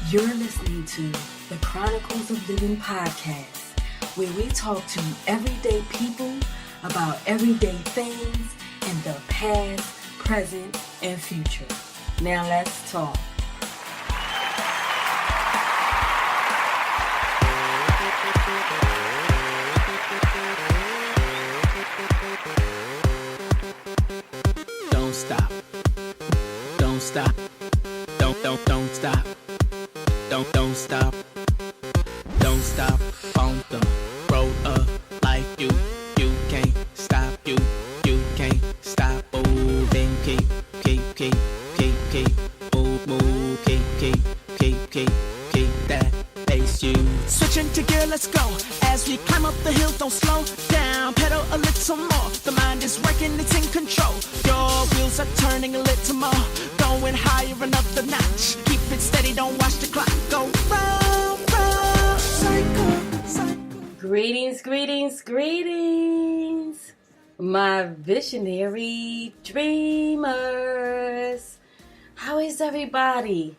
You're listening to the Chronicles of Living podcast, where we talk to everyday people about everyday things in the past, present, and future. Now let's talk. Don't stop. Don't stop. Don't stop. Don't stop. Don't stop on the road of life. You can't stop. You can't stop moving. Keep move. Keep that pace. You switching to gear. Let's go. As we climb up the hill, don't slow down. Pedal a little more. The mind is working. It's in control. Your wheels are turning a little more. Going higher another notch. Keep it steady. Don't watch the clock go round. Cycle. Greetings, my visionary dreamers. How is everybody?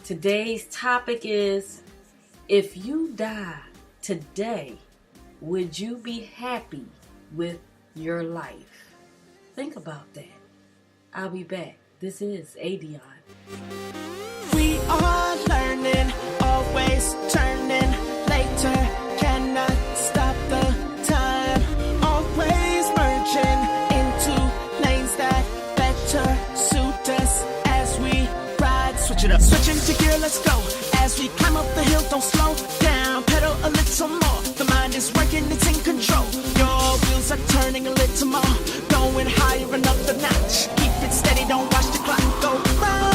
Today's topic is, if you die today, would you be happy with your life? Think about that. I'll be back. This is Adionne. We are learning, always turning. Later, cannot stop the time. Always merging into lanes that better suit us as we ride. Switch it up. Switching to gear, let's go. As we climb up the hill, don't slow down. Pedal a little more. The mind is working, it's in control. Your wheels are turning a little more. Going higher another notch. Keep it steady, don't watch the clock go round.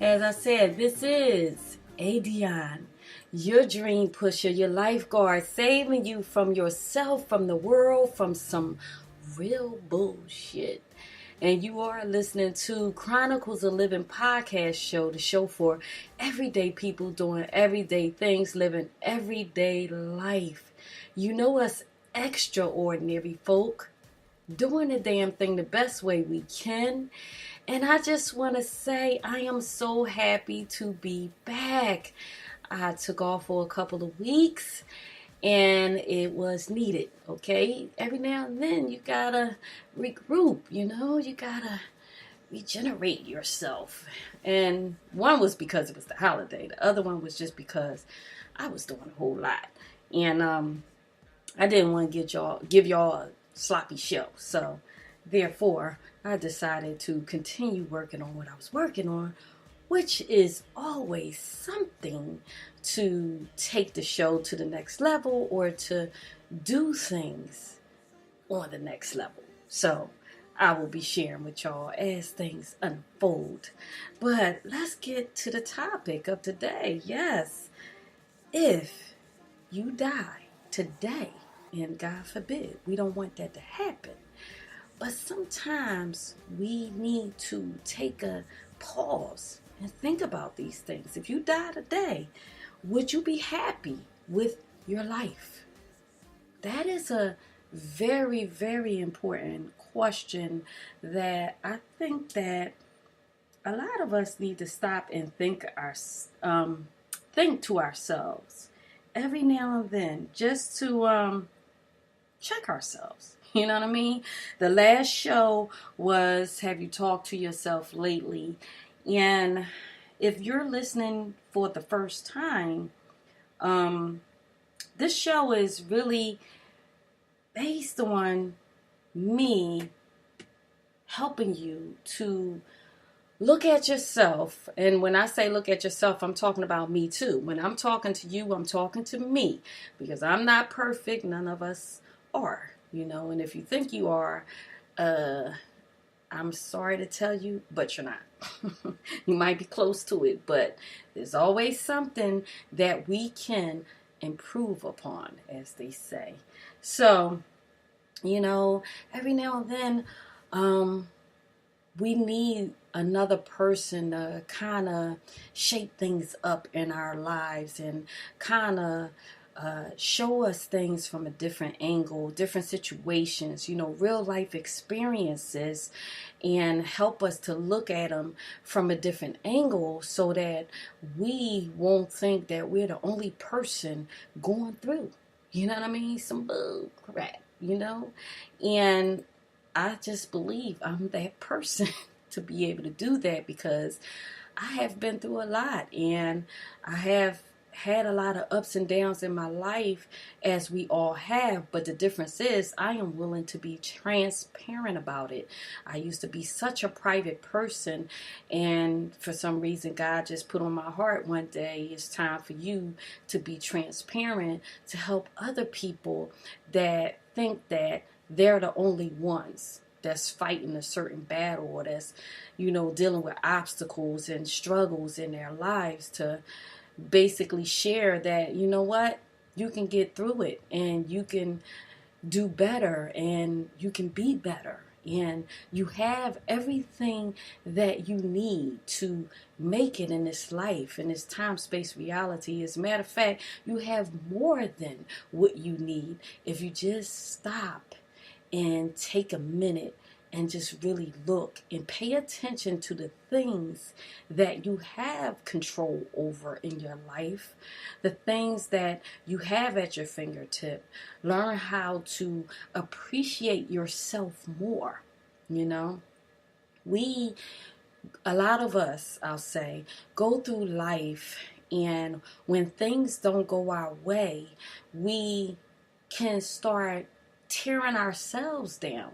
As I said, this is Adionne, your dream pusher, your lifeguard, saving you from yourself, from the world, from some real bullshit. And you are listening to Chronicles-of-Livin-podcast show, the show for everyday people doing everyday things, living everyday life. You know us extraordinary folk, doing the damn thing the best way we can. And I just want to say I am so happy to be back. I took off for a couple of weeks and it was needed, okay? Every now and then you gotta regroup, you gotta regenerate yourself. And one was because it was the holiday. The other one was just because I was doing a whole lot. And I didn't want to give y'all a sloppy show. So therefore, I decided to continue working on what I was working on, which is always something to take the show to the next level or to do things on the next level. So I will be sharing with y'all as things unfold. But let's get to the topic of today. Yes, if you die today, and God forbid, we don't want that to happen. But sometimes we need to take a pause and think about these things. If you die today, would you be happy with your life? That is a very, very important question that I think that a lot of us need to stop and think to ourselves every now and then, just to check ourselves. You know what I mean? The last show was, have you talked to yourself lately? And if you're listening for the first time, this show is really based on me helping you to look at yourself. And when I say look at yourself, I'm talking about me too. When I'm talking to you, I'm talking to me, because I'm not perfect. None of us are. And if you think you are, I'm sorry to tell you, but you're not. You might be close to it, but there's always something that we can improve upon, as they say. So, every now and then, we need another person to kind of shape things up in our lives and kind of show us things from a different angle, different situations, real life experiences, and help us to look at them from a different angle so that we won't think that we're the only person going through, you know what I mean? Some bull crap, And I just believe I'm that person to be able to do that because I have been through a lot and I have had a lot of ups and downs in my life, as we all have, but the difference is I am willing to be transparent about it. I used to be such a private person, and for some reason God just put on my heart one day, it's time for you to be transparent to help other people that think that they're the only ones that's fighting a certain battle or that's, dealing with obstacles and struggles in their lives, to basically share that, what, you can get through it and you can do better and you can be better and you have everything that you need to make it in this life, in this time-space reality. As a matter of fact, you have more than what you need if you just stop and take a minute and just really look and pay attention to the things that you have control over in your life, the things that you have at your fingertip. Learn how to appreciate yourself more, A lot of us, I'll say, go through life, and when things don't go our way, we can start tearing ourselves down,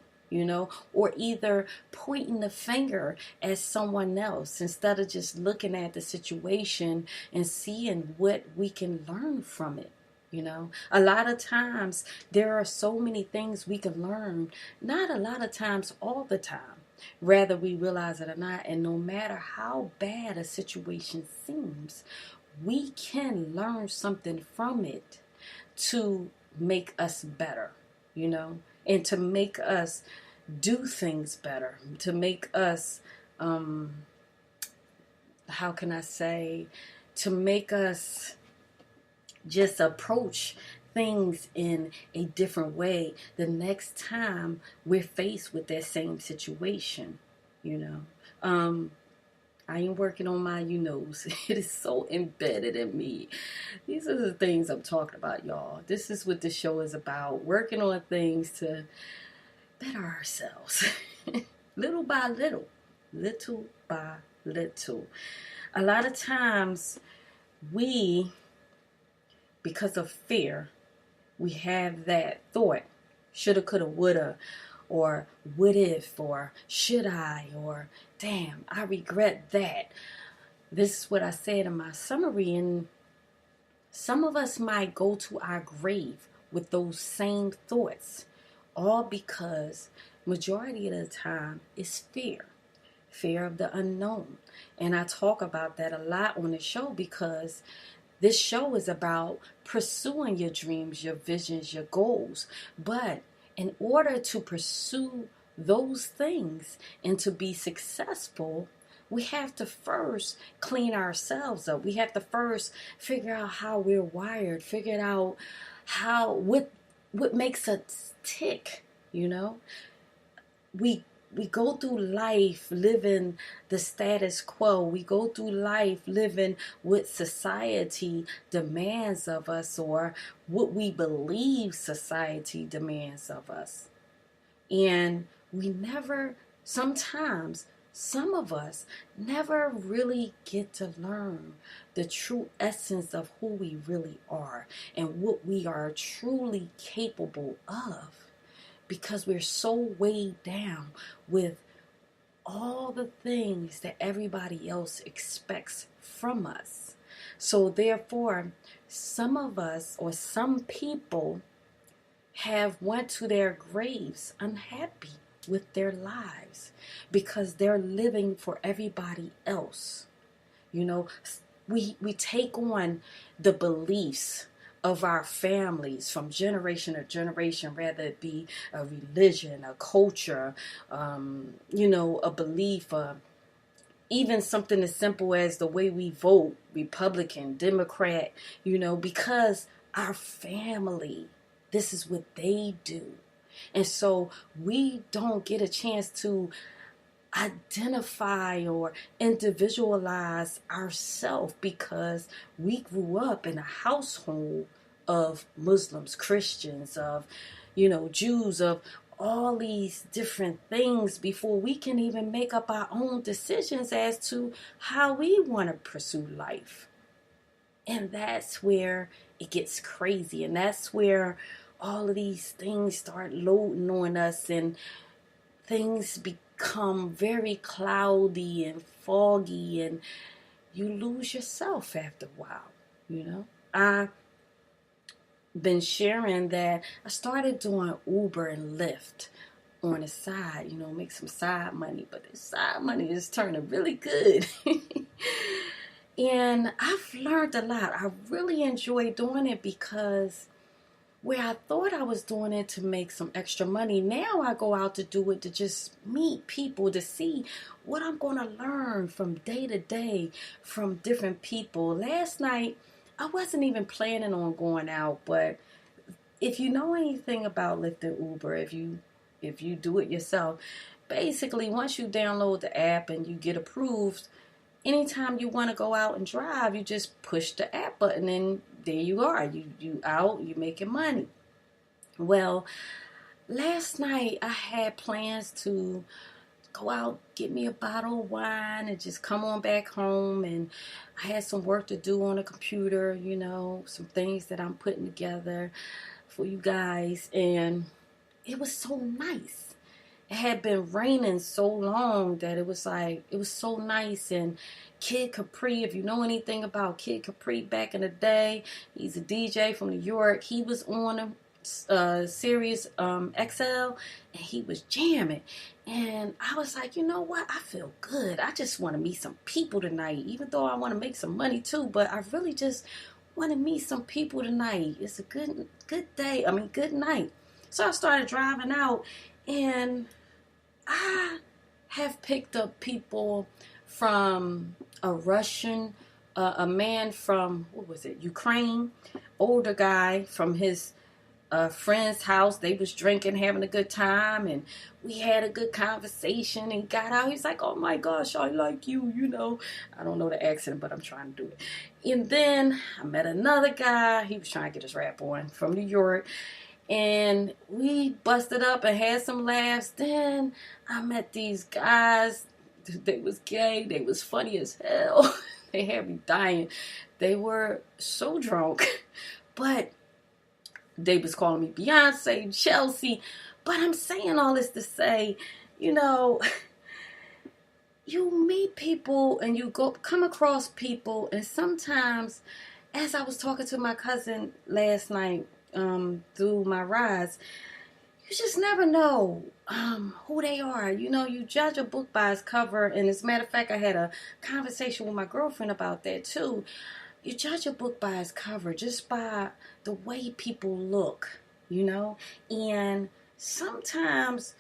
or either pointing the finger at someone else instead of just looking at the situation and seeing what we can learn from it. A lot of times there are so many things we can learn, not a lot of times, all the time, whether we realize it or not. And no matter how bad a situation seems, we can learn something from it to make us better, and to make us do things better, to make us, to make us just approach things in a different way the next time we're faced with that same situation, I am working on my you-knows. It is so embedded in me. These are the things I'm talking about, y'all. This is what the show is about. Working on things to better ourselves. Little by little. Little by little. A lot of times we, because of fear, we have that thought. Shoulda, coulda, woulda. Or what if, or should I, or damn, I regret that. This is what I said in my summary, and some of us might go to our grave with those same thoughts, all because majority of the time it's fear of the unknown. And I talk about that a lot on the show because this show is about pursuing your dreams, your visions, your goals. But in order to pursue those things and to be successful, we have to first clean ourselves up. We have to first figure out how we're wired, figure out what makes us tick, We go through life living the status quo. We go through life living what society demands of us or what we believe society demands of us. And sometimes some of us never really get to learn the true essence of who we really are and what we are truly capable of, because we're so weighed down with all the things that everybody else expects from us. So therefore, some of us or some people have went to their graves unhappy with their lives because they're living for everybody else. We take on the beliefs of our families from generation to generation, whether it be a religion, a culture, a belief, even something as simple as the way we vote, Republican, Democrat, because our family. This is what they do. And so we don't get a chance to identify or individualize ourselves because we grew up in a household of Muslims, Christians, of, Jews, of all these different things before we can even make up our own decisions as to how we want to pursue life. And that's where it gets crazy. And that's where all of these things start loading on us and things become very cloudy and foggy and you lose yourself after a while, I've been sharing that I started doing Uber and Lyft on the side, make some side money, but the side money is turning really good. And I've learned a lot. I really enjoy doing it because where I thought I was doing it to make some extra money, now I go out to do it to just meet people, to see what I'm going to learn from day to day from different people. Last night, I wasn't even planning on going out, but if you know anything about Lyft and Uber, if you do it yourself, basically once you download the app and you get approved, anytime you want to go out and drive, you just push the app button and there you are. You out, you making money. Well, last night I had plans to go out, get me a bottle of wine and just come on back home. And I had some work to do on the computer, some things that I'm putting together for you guys. And it was so nice. It had been raining so long that it was so nice. And Kid Capri, if you know anything about Kid Capri back in the day, he's a DJ from New York. He was on Sirius XL and he was jamming. And I was like, you know what? I feel good. I just want to meet some people tonight, even though I want to make some money too. But I really just want to meet some people tonight. It's a good day. Good night. So I started driving out. And I have picked up people from a Russian, a man from, Ukraine, older guy from his friend's house. They was drinking, having a good time, and we had a good conversation and got out. He's like, oh my gosh, I like you, I don't know the accent, but I'm trying to do it. And then I met another guy. He was trying to get his rap on from New York. And we busted up and had some laughs. Then I met these guys. They was gay. They was funny as hell. They had me dying. They were so drunk. But they was calling me Beyonce, Chelsea. But I'm saying all this to say, you meet people and you come across people. And sometimes, as I was talking to my cousin last night, through my rides, you just never know who they are. You judge a book by its cover. And as a matter of fact, I had a conversation with my girlfriend about that too. You judge a book by its cover, just by the way people look, and sometimes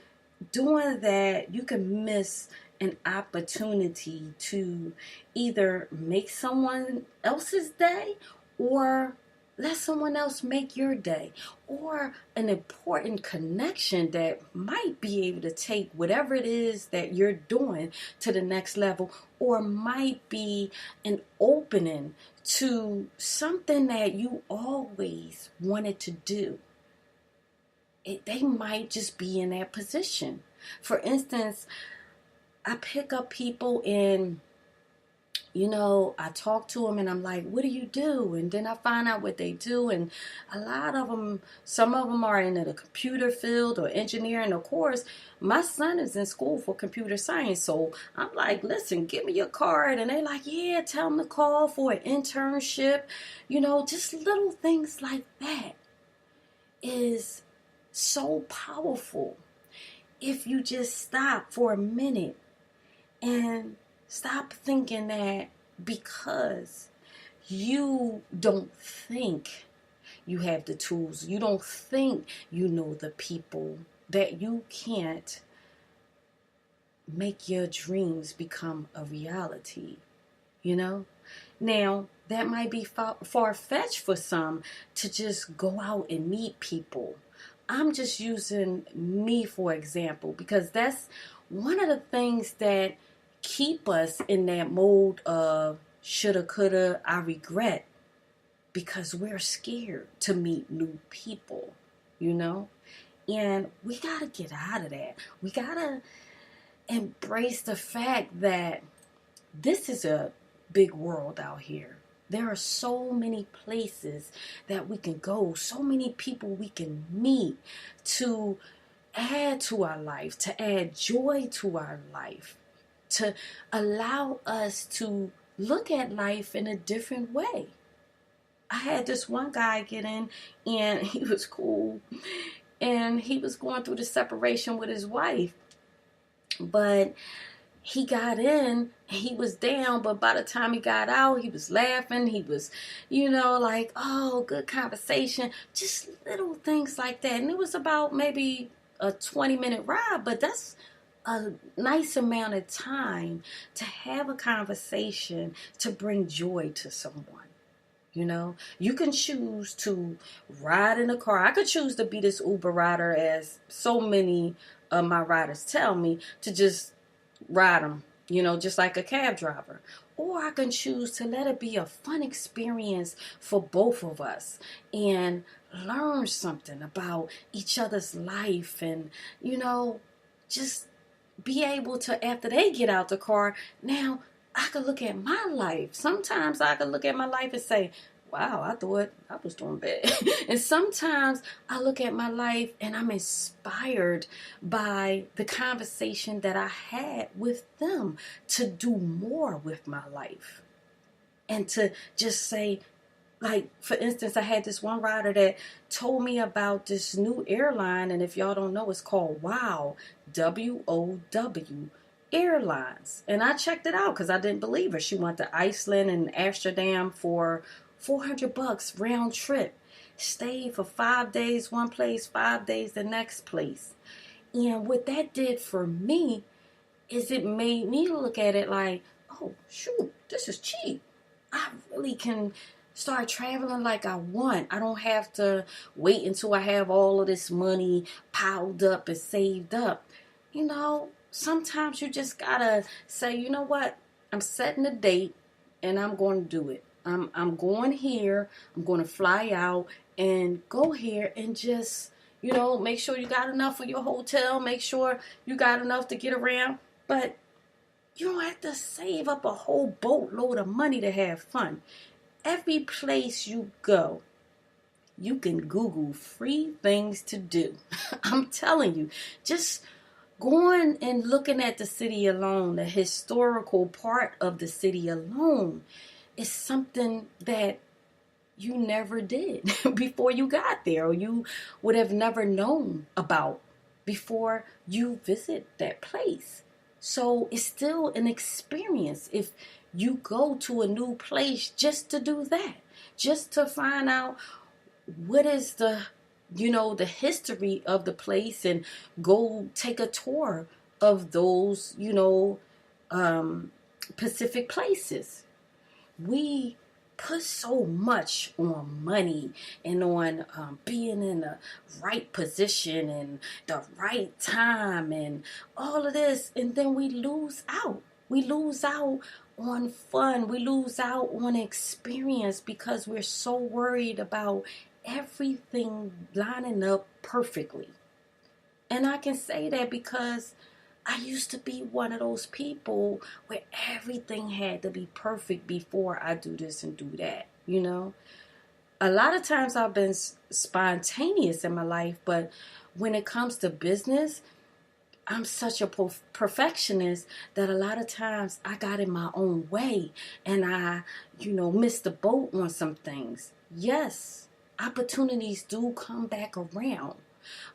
doing that, you can miss an opportunity to either make someone else's day or let someone else make your day, or an important connection that might be able to take whatever it is that you're doing to the next level, or might be an opening to something that you always wanted to do. They might just be in that position. For instance, I pick up people and I talk to them and I'm like, what do you do? And then I find out what they do. And a lot of them, some of them are in the computer field or engineering. Of course, my son is in school for computer science. So I'm like, listen, give me your card. And they're like, yeah, tell them to call for an internship. Just little things like that is so powerful. If you just stop for a minute and stop thinking that because you don't think you have the tools, you don't think you know the people, that you can't make your dreams become a reality, Now, that might be far-fetched for some to just go out and meet people. I'm just using me for example because that's one of the things that keep us in that mode of shoulda, coulda, I regret, because we're scared to meet new people, And we got to get out of that. We got to embrace the fact that this is a big world out here. There are so many places that we can go, so many people we can meet to add to our life, to add joy to our life, to allow us to look at life in a different way. I had this one guy get in and he was cool and he was going through the separation with his wife, but he got in, he was down, but by the time he got out, he was laughing. He was, like, oh, good conversation. Just little things like that. And it was about maybe a 20-minute ride, but that's a nice amount of time to have a conversation to bring joy to someone. You can choose to ride in a car. I could choose to be this Uber rider, as so many of my riders tell me, to just ride them, just like a cab driver. Or I can choose to let it be a fun experience for both of us and learn something about each other's life and, just be able to, after they get out the car, now I could look at my life. Sometimes I could look at my life and say, wow, I thought I was doing bad. And sometimes I look at my life and I'm inspired by the conversation that I had with them to do more with my life. And to just say, like, for instance, I had this one rider that told me about this new airline. And if y'all don't know, it's called WOW, W-O-W Airlines. And I checked it out because I didn't believe her. She went to Iceland and Amsterdam for $400 round trip. Stayed for 5 days one place, 5 days the next place. And what that did for me is it made me look at it like, oh, shoot, this is cheap. I really can start traveling like I want. I don't have to wait until I have all of this money piled up and saved up. Sometimes you just gotta say, you know what? I'm setting a date and I'm going to do it. I'm going here. I'm going to fly out and go here and just, make sure you got enough for your hotel. Make sure you got enough to get around. But you don't have to save up a whole boatload of money to have fun. Every place you go, you can Google free things to do. I'm telling you, just going and looking at the city alone, the historical part of the city alone, is something that you never did before you got there, or you would have never known about before you visit that place. So it's still an experience if you go to a new place just to do that, just to find out what is the history of the place and go take a tour of those, Pacific places. We put so much on money and on being in the right position and the right time and all of this, and then we lose out. We lose out on fun. We lose out on experience because we're so worried about everything lining up perfectly. And I can say that because I used to be one of those people where everything had to be perfect before I do this and do that, A lot of times I've been spontaneous in my life, but when it comes to business, I'm such a perfectionist that a lot of times I got in my own way and I, missed the boat on some things. Yes, opportunities do come back around,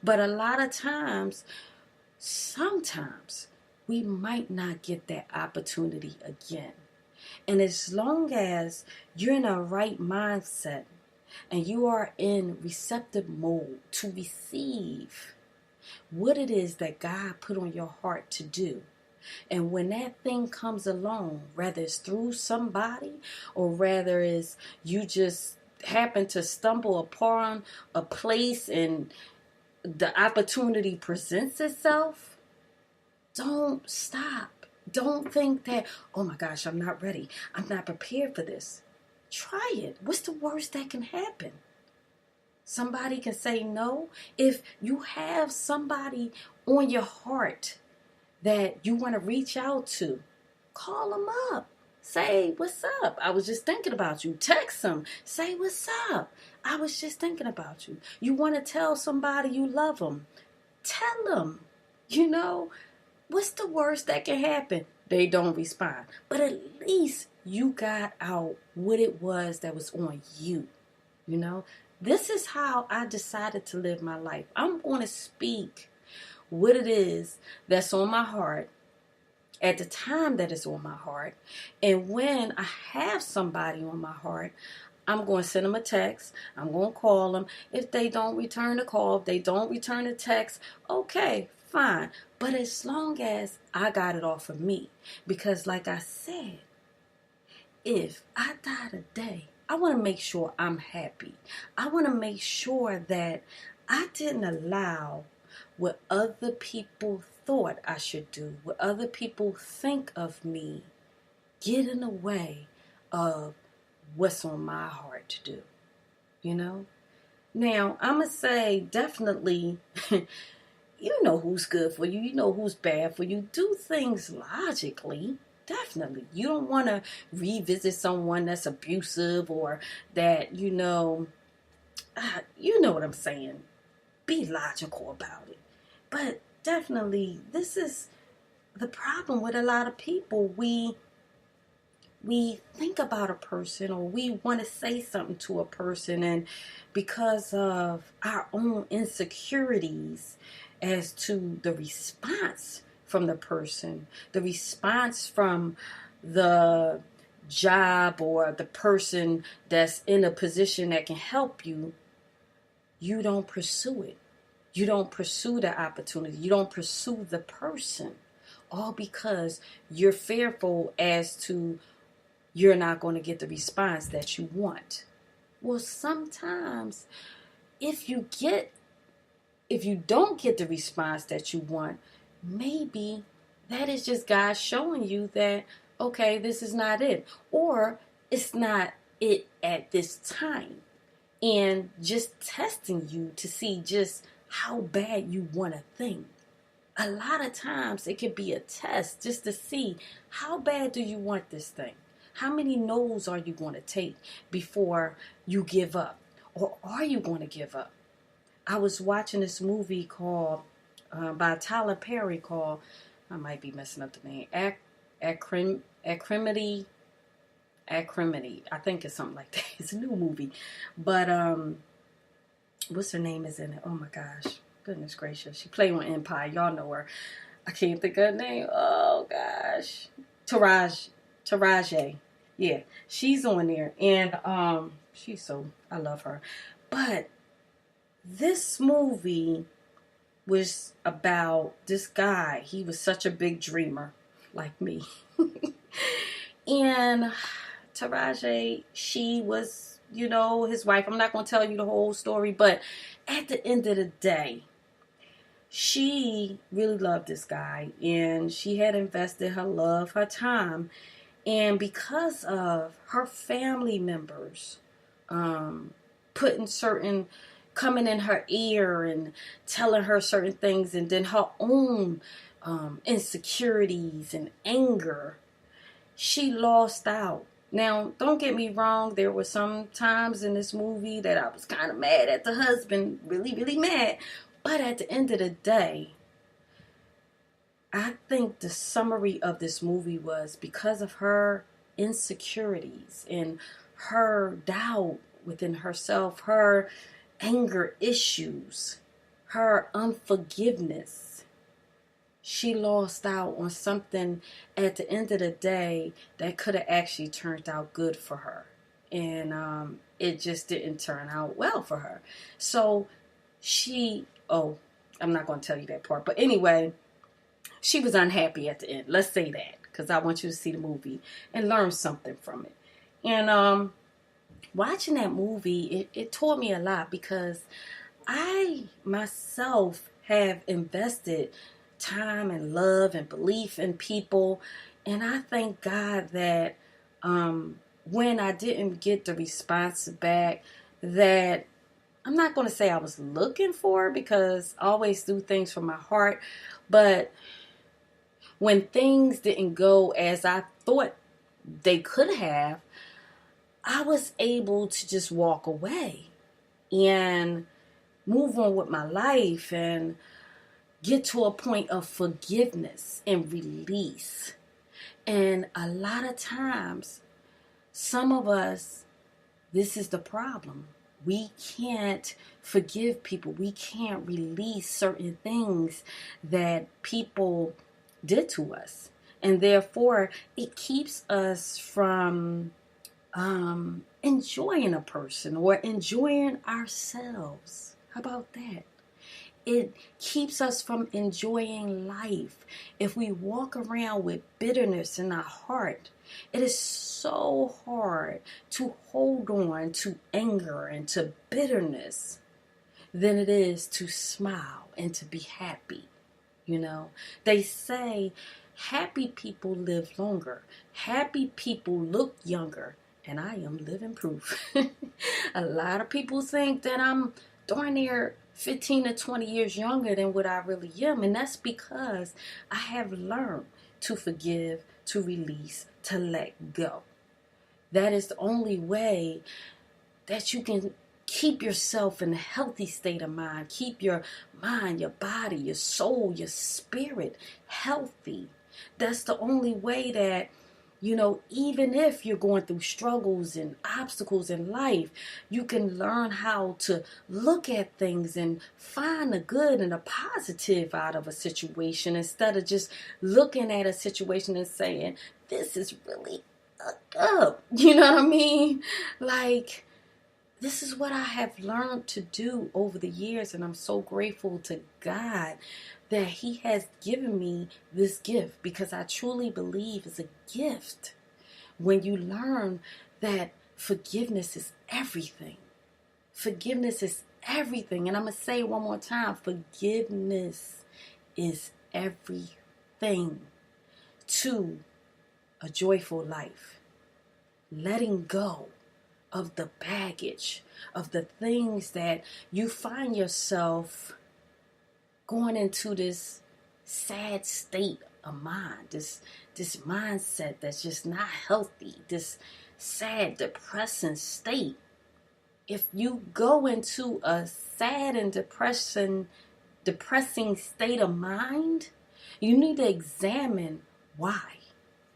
but a lot of times, sometimes we might not get that opportunity again. And as long as you're in a right mindset and you are in receptive mode to receive what it is that God put on your heart to do, And when that thing comes along, whether it's through somebody or whether it's you just happen to stumble upon a place and the opportunity presents itself, don't stop. Don't think that, oh my gosh, I'm not ready. I'm not prepared for this. Try it. What's the worst that can happen? Somebody can say no. If you have somebody on your heart that you want to reach out to, call them up. Say, what's up? I was just thinking about you. Text them. Say, what's up? I was just thinking about you. You want to tell somebody you love them. Tell them. What's the worst that can happen? They don't respond. But at least you got out what it was that was on you. This is how I decided to live my life. I'm going to speak what it is that's on my heart at the time that it's on my heart. And when I have somebody on my heart, I'm going to send them a text. I'm going to call them. If they don't return the call, if they don't return the text, okay, fine. But as long as I got it off of me. Because like I said, if I die today, I want to make sure I'm happy. I want to make sure that I didn't allow what other people thought I should do, what other people think of me, get in the way of what's on my heart to do. Now, I'm going to say definitely, you know who's good for you. You know who's bad for you. Do things logically. Definitely. You don't want to revisit someone that's abusive or that, you know what I'm saying. Be logical about it. But definitely, this is the problem with a lot of people. We think about a person or we want to say something to a person, and because of our own insecurities as to the response from the person, the response from the job or the person that's in a position that can help you, you don't pursue it. You don't pursue the opportunity. You don't pursue the person. All because you're fearful as to you're not going to get the response that you want. Well, sometimes if you don't get the response that you want, maybe that is just God showing you that, okay, this is not it. Or it's not it at this time. And just testing you to see just how bad you want a thing. A lot of times it could be a test just to see how bad do you want this thing. How many no's are you going to take before you give up? Or are you going to give up? I was watching this movie called, by Tyler Perry called, I might be messing up the name, Acrimony. I think it's something like that. It's a new movie. But, what's her name is in it? Oh my gosh. Goodness gracious. She played on Empire. Y'all know her. I can't think of her name. Oh gosh. Taraji. Yeah. She's on there. And, I love her. But this movie was about this guy. He was such a big dreamer, like me. And Taraji, she was, his wife. I'm not going to tell you the whole story, but at the end of the day, she really loved this guy, and she had invested her love, her time, and because of her family members coming in her ear and telling her certain things, and then her own insecurities and anger, she lost out. Now, don't get me wrong, there were some times in this movie that I was kind of mad at the husband, really, really mad. But at the end of the day, I think the summary of this movie was because of her insecurities and her doubt within herself, her anger issues, her unforgiveness, she lost out on something at the end of the day that could have actually turned out good for her. And it just didn't turn out well for her. So I'm not going to tell you that part. But anyway, she was unhappy at the end. Let's say that, because I want you to see the movie and learn something from it. And watching that movie, it taught me a lot, because I myself have invested time and love and belief in people. And I thank God that when I didn't get the response back that I'm not going to say I was looking for, because I always do things from my heart. But when things didn't go as I thought they could have, I was able to just walk away and move on with my life and get to a point of forgiveness and release. And a lot of times, some of us, this is the problem. We can't forgive people. We can't release certain things that people did to us. And therefore, it keeps us from enjoying a person or enjoying ourselves. How about that? It keeps us from enjoying life. If we walk around with bitterness in our heart, it is so hard to hold on to anger and to bitterness than it is to smile and to be happy. You know, they say happy people live longer. Happy people look younger. And I am living proof. A lot of people think that I'm darn near 15 to 20 years younger than what I really am. And that's because I have learned to forgive, to release, to let go. That is the only way that you can keep yourself in a healthy state of mind. Keep your mind, your body, your soul, your spirit healthy. That's the only way that, you know, even if you're going through struggles and obstacles in life, you can learn how to look at things and find the good and the positive out of a situation, instead of just looking at a situation and saying, this is really up. You know what I mean? Like, this is what I have learned to do over the years, and I'm so grateful to God that He has given me this gift, because I truly believe it's a gift when you learn that forgiveness is everything. Forgiveness is everything. And I'm going to say it one more time. Forgiveness is everything to a joyful life. Letting go of the baggage, of the things that you find yourself going into this sad state of mind, this mindset that's just not healthy, this sad, depressing state. If you go into a sad and depressing state of mind, you need to examine why.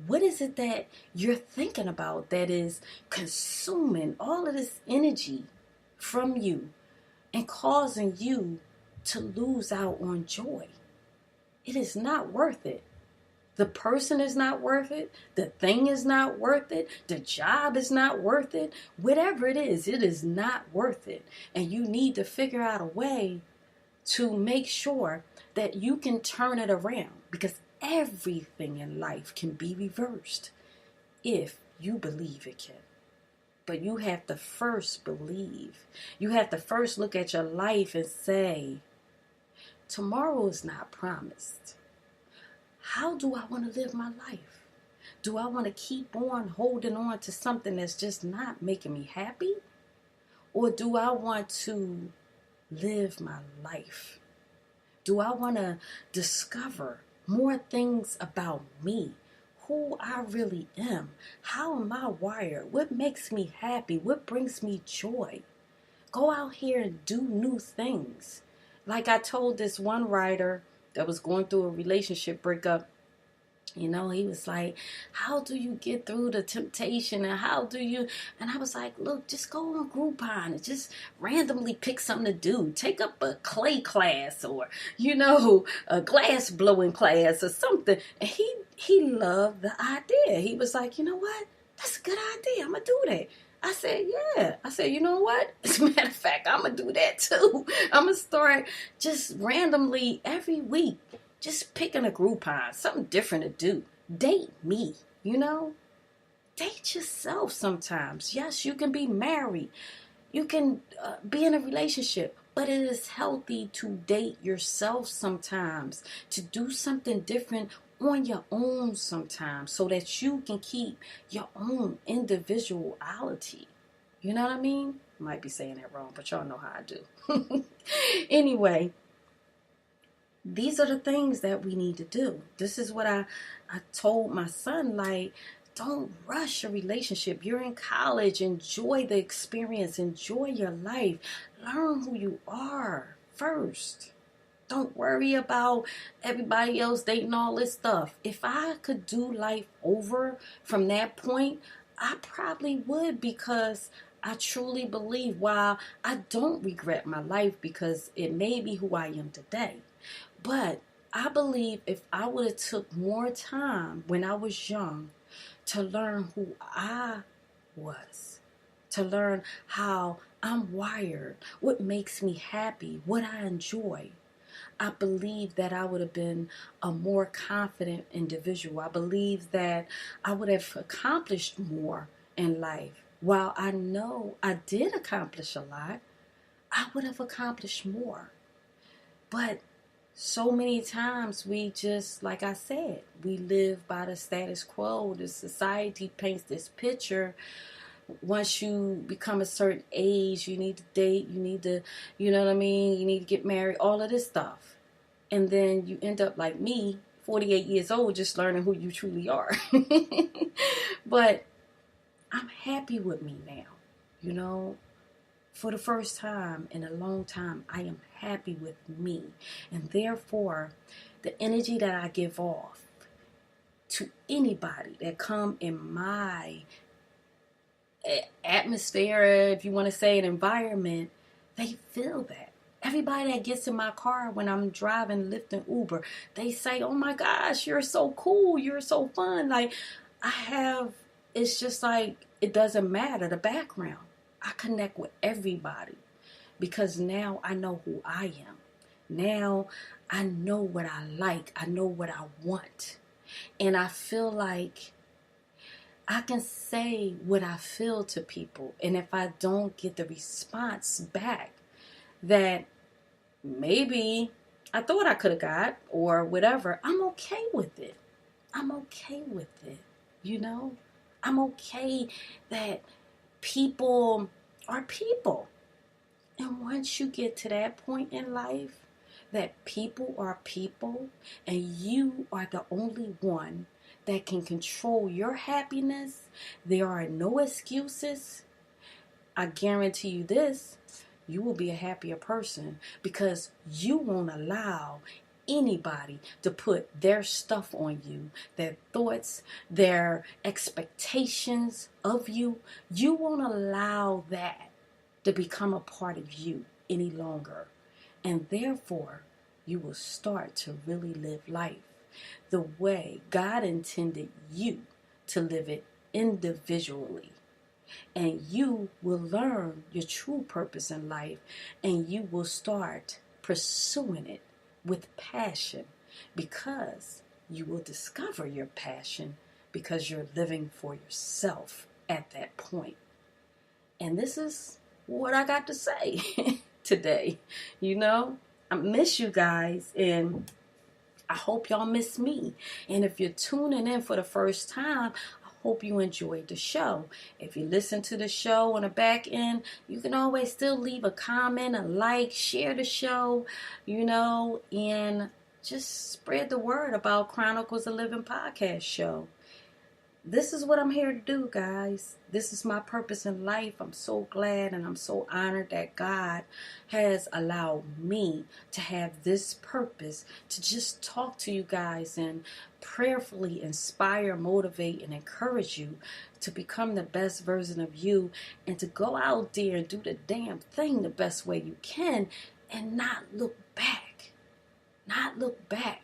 What is it that you're thinking about that is consuming all of this energy from you and causing you to lose out on joy? It is not worth it. The person is not worth it. The thing is not worth it. The job is not worth it. Whatever it is not worth it. And you need to figure out a way to make sure that you can turn it around, because everything in life can be reversed if you believe it can. But you have to first believe. You have to first look at your life and say, tomorrow is not promised. How do I want to live my life? Do I want to keep on holding on to something that's just not making me happy? Or do I want to live my life? Do I want to discover more things about me, who I really am? How am I wired? What makes me happy? What brings me joy? Go out here and do new things. Like I told this one writer that was going through a relationship breakup, you know, he was like, how do you get through the temptation? And how do you? And I was like, look, just go on Groupon and just randomly pick something to do. Take up a clay class, or, you know, a glass blowing class or something. And he loved the idea. He was like, you know what? That's a good idea. I'm going to do that. I said, yeah. I said, you know what? As a matter of fact, I'm going to do that too. I'm going to start just randomly every week just picking a Groupon, something different to do. Date me, you know? Date yourself sometimes. Yes, you can be married. You can be in a relationship. But it is healthy to date yourself sometimes. To do something different on your own sometimes. So that you can keep your own individuality. You know what I mean? Might be saying that wrong, but y'all know how I do. Anyway, these are the things that we need to do. This is what I told my son, like, don't rush a relationship. You're in college. Enjoy the experience. Enjoy your life. Learn who you are first. Don't worry about everybody else dating all this stuff. If I could do life over from that point, I probably would, because I truly believe, while I don't regret my life because it made me who I am today, but I believe if I would have took more time when I was young to learn who I was, to learn how I'm wired, what makes me happy, what I enjoy, I believe that I would have been a more confident individual. I believe that I would have accomplished more in life. While I know I did accomplish a lot, I would have accomplished more. But so many times we just, like I said, we live by the status quo. The society paints this picture. Once you become a certain age, you need to date, you need to, you know what I mean? You need to get married, all of this stuff. And then you end up like me, 48 years old, just learning who you truly are. But I'm happy with me now, you know? For the first time in a long time, I am happy with me. And therefore, the energy that I give off to anybody that come in my atmosphere, if you want to say an environment, they feel that. Everybody that gets in my car when I'm driving, lifting Uber, they say, oh my gosh, you're so cool. You're so fun. Like, it's just like, it doesn't matter, the background. I connect with everybody because now I know who I am. Now I know what I like. I know what I want. And I feel like I can say what I feel to people. And if I don't get the response back that maybe I thought I could have got or whatever, I'm okay with it. I'm okay with it. You know, I'm okay that people are people. And once you get to that point in life, that people are people and you are the only one that can control your happiness, there are no excuses. I guarantee you this, you will be a happier person because you won't allow anybody to put their stuff on you, their thoughts, their expectations of you. You won't allow that to become a part of you any longer. And therefore, you will start to really live life the way God intended you to live it individually. And you will learn your true purpose in life, and you will start pursuing it with passion, because you will discover your passion because you're living for yourself at that point. And this is what I got to say today. You know, I miss you guys, and I hope y'all miss me. And if you're tuning in for the first time, hope you enjoyed the show. If you listen to the show on the back end, you can always still leave a comment, a like, share the show, you know, and just spread the word about Chronicles of Living podcast show. This is what I'm here to do, guys. This is my purpose in life. I'm so glad and I'm so honored that God has allowed me to have this purpose to just talk to you guys and prayerfully inspire, motivate, and encourage you to become the best version of you and to go out there and do the damn thing the best way you can and not look back. Not look back.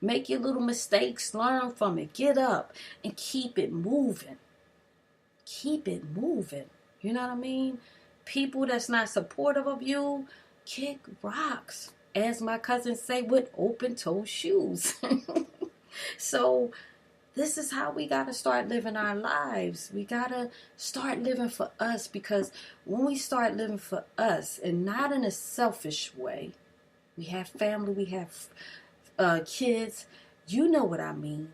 Make your little mistakes, learn from it, get up, and keep it moving. Keep it moving. You know what I mean? People that's not supportive of you, kick rocks. as my cousins say, with open-toe shoes. So this is how we got to start living our lives. We got to start living for us, because when we start living for us and not in a selfish way, we have family, we have kids, you know what I mean.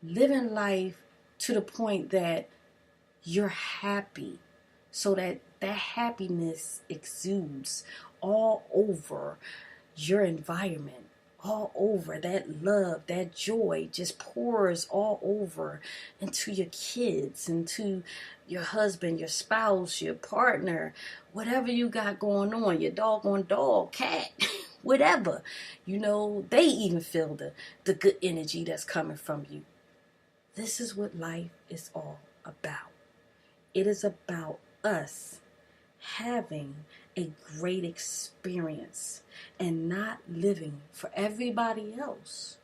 Living life to the point that you're happy, so that happiness exudes all over your environment. All over, that love, that joy just pours all over into your kids, into your husband, your spouse, your partner, whatever you got going on, your doggone dog, cat, whatever. They even feel the good energy that's coming from you. This is what life is all about. It is about us having a great experience and not living for everybody else,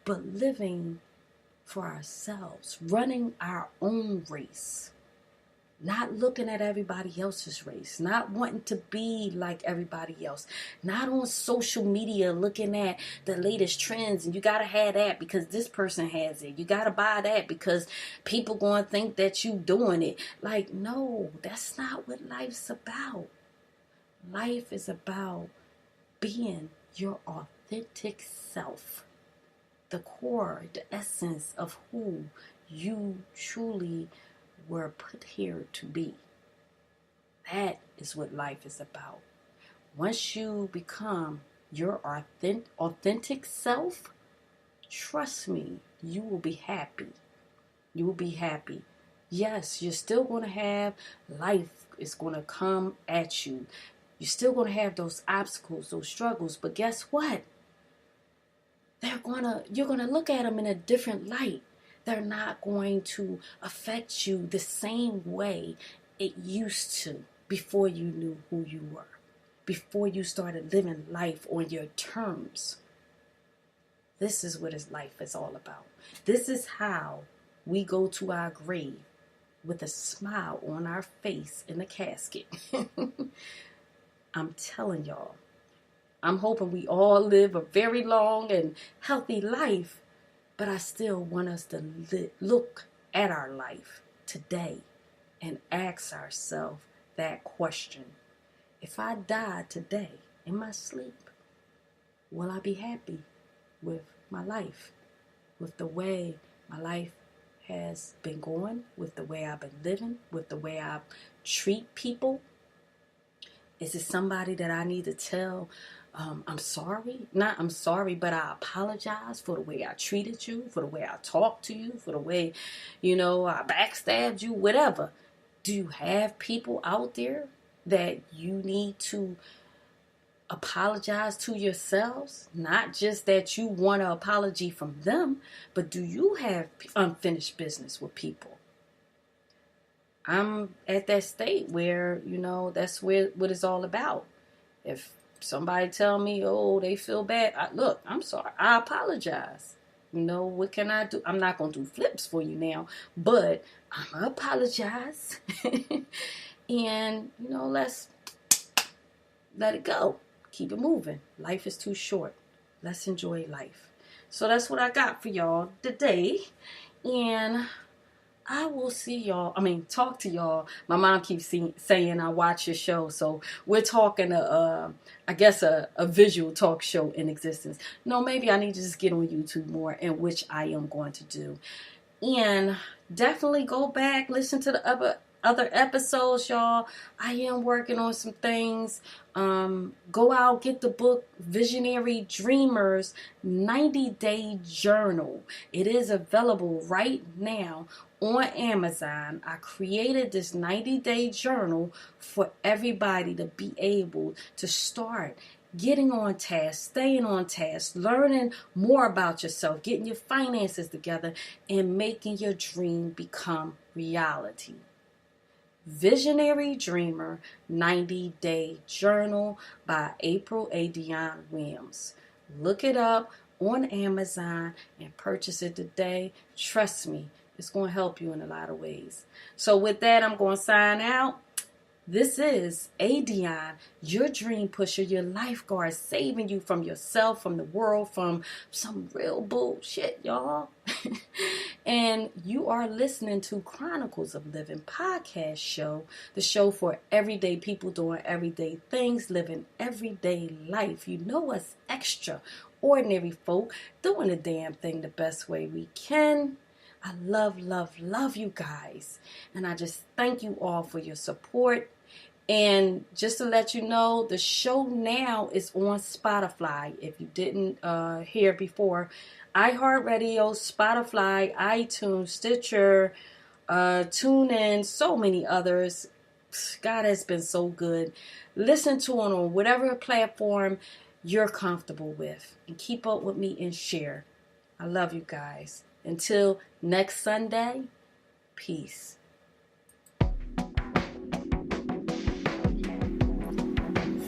but living for ourselves, running our own race, not looking at everybody else's race, not wanting to be like everybody else, not on social media looking at the latest trends and you gotta have that because this person has it, you gotta buy that because people gonna think that you doing it. Like, no, that's not what life's about. Life is about being your authentic self, the core, the essence of who you truly were put here to be. That is what life is about. Once you become your authentic self, trust me, you will be happy. You will be happy. Yes, you're still going to have life is going to come at you. You're still going to have those obstacles, those struggles, but guess what? You're going to look at them in a different light. They're not going to affect you the same way it used to before you knew who you were, before you started living life on your terms. This is what life is all about. This is how we go to our grave with a smile on our face in a casket. I'm telling y'all, I'm hoping we all live a very long and healthy life, but I still want us to look at our life today and ask ourselves that question. If I died today in my sleep, will I be happy with my life, with the way my life has been going, with the way I've been living, with the way I treat people? Is it somebody that I need to tell I'm sorry? Not I'm sorry, but I apologize for the way I treated you, for the way I talked to you, for the way, I backstabbed you, whatever. Do you have people out there that you need to apologize to yourselves? Not just that you want an apology from them, but do you have unfinished business with people? I'm at that state where, that's what it's all about. If somebody tell me, oh, they feel bad, look, I'm sorry, I apologize. What can I do? I'm not going to do flips for you now, but I'm going to apologize. And, let's let it go. Keep it moving. Life is too short. Let's enjoy life. So that's what I got for y'all today. And I will talk to y'all. My mom keeps saying I watch your show. So we're talking a visual talk show in existence. No, maybe I need to just get on YouTube more, in which I am going to do. And definitely go back, listen to the other episodes, y'all. I am working on some things. Go out, get the book Visionary Dreamers 90-Day Journal. It is available right now on Amazon. I created this 90-day journal for everybody to be able to start getting on task, staying on task, learning more about yourself, getting your finances together, and making your dream become reality. Visionary Dreamer 90-Day Journal by April Adionne Williams. Look it up on Amazon and purchase it today. Trust me, it's going to help you in a lot of ways. So with that, I'm going to sign out. This is Adionne, your dream pusher, your lifeguard, saving you from yourself, from the world, from some real bullshit, y'all. And you are listening to Chronicles of Living podcast show, the show for everyday people doing everyday things, living everyday life. You know us extraordinary folk doing the damn thing the best way we can. I love you guys. And I just thank you all for your support. And just to let you know, the show now is on Spotify. If you didn't hear before, iHeartRadio, Spotify, iTunes, Stitcher, TuneIn, so many others. God has been so good. Listen to it on whatever platform you're comfortable with. And keep up with me and share. I love you guys. Until next Sunday, peace.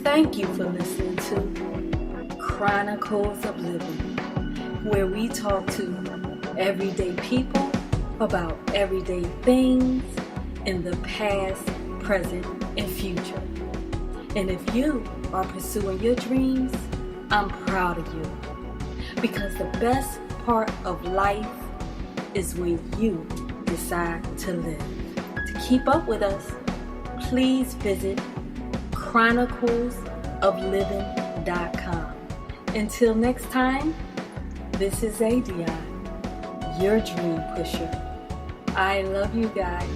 Thank you for listening to Chronicles of Living, where we talk to everyday people about everyday things in the past, present, and future. And if you are pursuing your dreams, I'm proud of you. Because the best part of life is when you decide to live. To keep up with us, please visit chronicles-of-livin-podcast. Until next time, this is Adionne, your dream pusher. I love you guys.